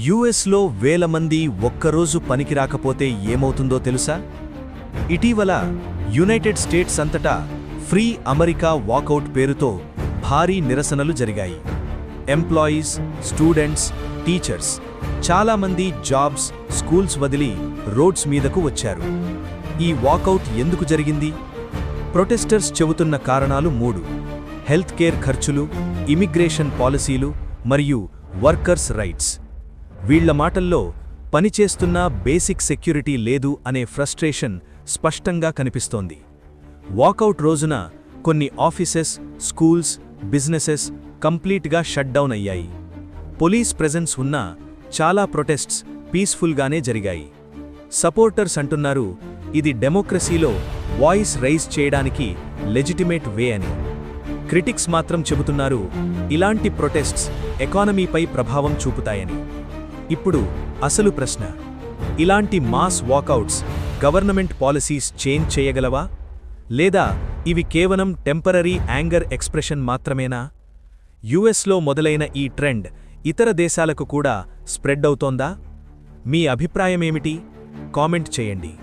యుఎస్లో వేల మంది ఒక్కరోజు పనికి రాకపోతే ఏమవుతుందో తెలుసా? ఇటీవల యునైటెడ్ స్టేట్స్ అంతటా ఫ్రీ అమెరికా వాకౌట్ పేరుతో భారీ నిరసనలు జరిగాయి. ఎంప్లాయీస్, స్టూడెంట్స్, టీచర్స్ చాలామంది జాబ్స్, స్కూల్స్ వదిలి రోడ్స్ మీదకు వచ్చారు. ఈ వాకౌట్ ఎందుకు జరిగింది? ప్రొటెస్టర్స్ చెబుతున్న కారణాలు 3: హెల్త్ కేర్ ఖర్చులు, ఇమిగ్రేషన్ పాలసీలు మరియు వర్కర్స్ రైట్స్. వీళ్ల మాటల్లో పనిచేస్తున్న బేసిక్ సెక్యూరిటీ లేదు అనే ఫ్రస్ట్రేషన్ స్పష్టంగా కనిపిస్తోంది. వాకౌట్ రోజున కొన్ని ఆఫీసెస్, స్కూల్స్, బిజినెసెస్ కంప్లీట్గా షట్డౌన్ అయ్యాయి. పోలీస్ ప్రెజెన్స్ ఉన్నా చాలా ప్రొటెస్ట్స్ పీస్ఫుల్గానే జరిగాయి. సపోర్టర్స్ అంటున్నారు ఇది డెమోక్రసీలో వాయిస్ రైజ్ చేయడానికి లెజిటిమేట్ వే అని. క్రిటిక్స్ మాత్రం చెబుతున్నారు ఇలాంటి ప్రొటెస్ట్స్ ఎకానమీపై ప్రభావం చూపుతాయని. ఇప్పుడు అసలు ప్రశ్న, ఇలాంటి మాస్ వాకౌట్స్ గవర్నమెంట్ పాలసీస్ చేంజ్ చేయగలవా? లేదా ఇవి కేవలం టెంపరరీ యాంగర్ ఎక్స్ప్రెషన్ మాత్రమేనా? యుఎస్లో మొదలైన ఈ ట్రెండ్ ఇతర దేశాలకు కూడా స్ప్రెడ్ అవుతోందా? మీ అభిప్రాయమేమిటి? కామెంట్ చేయండి.